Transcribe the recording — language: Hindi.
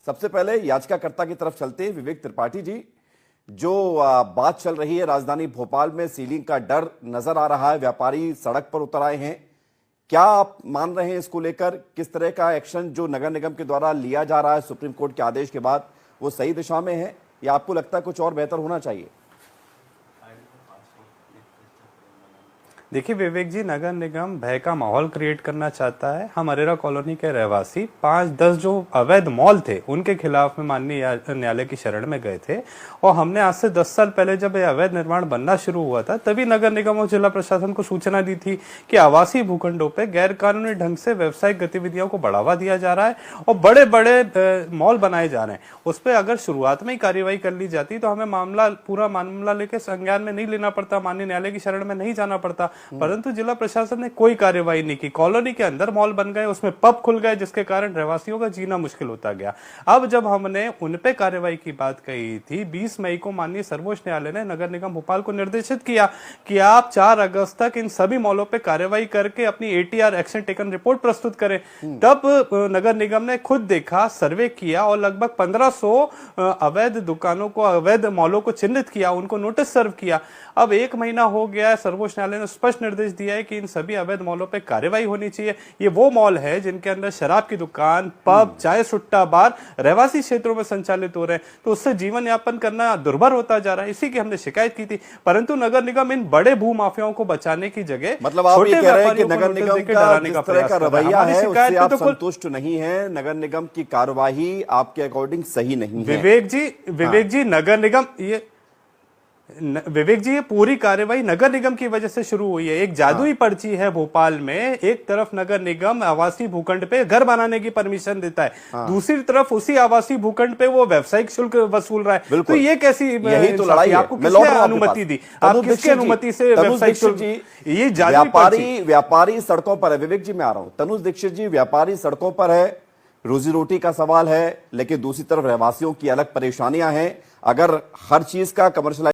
सबसे पहले याचिकाकर्ता की तरफ चलते हैं। विवेक त्रिपाठी जी, जो बात चल रही है, राजधानी भोपाल में सीलिंग का डर नजर आ रहा है, व्यापारी सड़क पर उतर आए हैं। क्या आप मान रहे हैं इसको लेकर? किस तरह का एक्शन जो नगर निगम के द्वारा लिया जा रहा है सुप्रीम कोर्ट के आदेश के बाद, वो सही दिशा में है या आपको लगता है कुछ और बेहतर होना चाहिए? देखिए विवेक जी, नगर निगम भय का माहौल क्रिएट करना चाहता है। हम अरेरा कॉलोनी के रहवासी 5-10 जो अवैध मॉल थे उनके खिलाफ में माननीय न्यायालय की शरण में गए थे और हमने आज से 10 साल पहले जब ये अवैध निर्माण बनना शुरू हुआ था तभी नगर निगम और जिला प्रशासन को सूचना दी थी कि आवासीय भूखंडों पे गैर कानूनी ढंग से व्यावसायिक गतिविधियों को बढ़ावा दिया जा रहा है और बड़े बड़े मॉल बनाए जा रहे हैं। उस पर अगर शुरुआत में ही कार्रवाई कर ली जाती तो हमें पूरा मामला लेकर संज्ञान में नहीं लेना पड़ता, माननीय न्यायालय की शरण में नहीं जाना पड़ता। परंतु जिला प्रशासन ने कोई कार्रवाई नहीं की। कॉलोनी के अंदर मॉल बन गए, उसमें पब खुल गए, जिसके कारण रहवासियों का जीना मुश्किल होता गया। अब जब हमने उन पे कार्रवाई की बात कही थी, 20 मई को माननीय सर्वोच्च न्यायालय ने नगर निगम भोपाल को निर्देशित किया कि आप 4 अगस्त तक इन सभी मॉलों पे कार्रवाई करके अपनी ATR एक्शन टेकन रिपोर्ट प्रस्तुत करें। तब नगर निगम ने खुद देखा, सर्वे किया और लगभग 1500 अवैध दुकानों को, अवैध मॉलों को चिन्हित किया, उनको नोटिस सर्व किया। अब 1 महीना हो गया है, सर्वोच्च न्यायालय ने स्पष्ट निर्देश दिया है कि इन सभी अवैध मॉलों पे कार्रवाई होनी चाहिए। ये वो मॉल है जिनके अंदर शराब की दुकान, पब, चाय सुट्टा बार रहवासी क्षेत्रों में संचालित हो रहे हैं, तो उससे जीवन यापन करना दुर्भर होता जा रहा है। इसी की हमने शिकायत की थी, परंतु नगर निगम इन बड़े भू माफियाओं को बचाने की जगह मतलब आप ये कह रहे हैं कि नगर निगम का जिस तरह का रवैया है उससे आप संतुष्ट नहीं है, नगर निगम की कार्यवाही आपके अकॉर्डिंग सही नहीं है? विवेक जी, नगर निगम विवेक जी, ये पूरी कार्रवाई नगर निगम की वजह से शुरू हुई है। एक जादुई पर्ची है भोपाल में, एक तरफ नगर निगम आवासीय भूखंड पे घर बनाने की परमिशन देता है, दूसरी तरफ उसी आवासीय भूखंड पे वो व्यावसायिक शुल्क वसूल रहा है। तो ये कैसी, यही तो लड़ाई है। आपको किसने अनुमति दी? आप किसकी अनुमति से व्यावसायिक शुल्क? ये व्यापारी सड़कों पर है। विवेक जी, मैं आ रहा हूं। तनुज दीक्षित जी, व्यापारी सड़कों पर है, रोजी रोटी का सवाल है, लेकिन दूसरी तरफ रहवासियों की अलग परेशानियां हैं। अगर हर चीज का कमर्शियल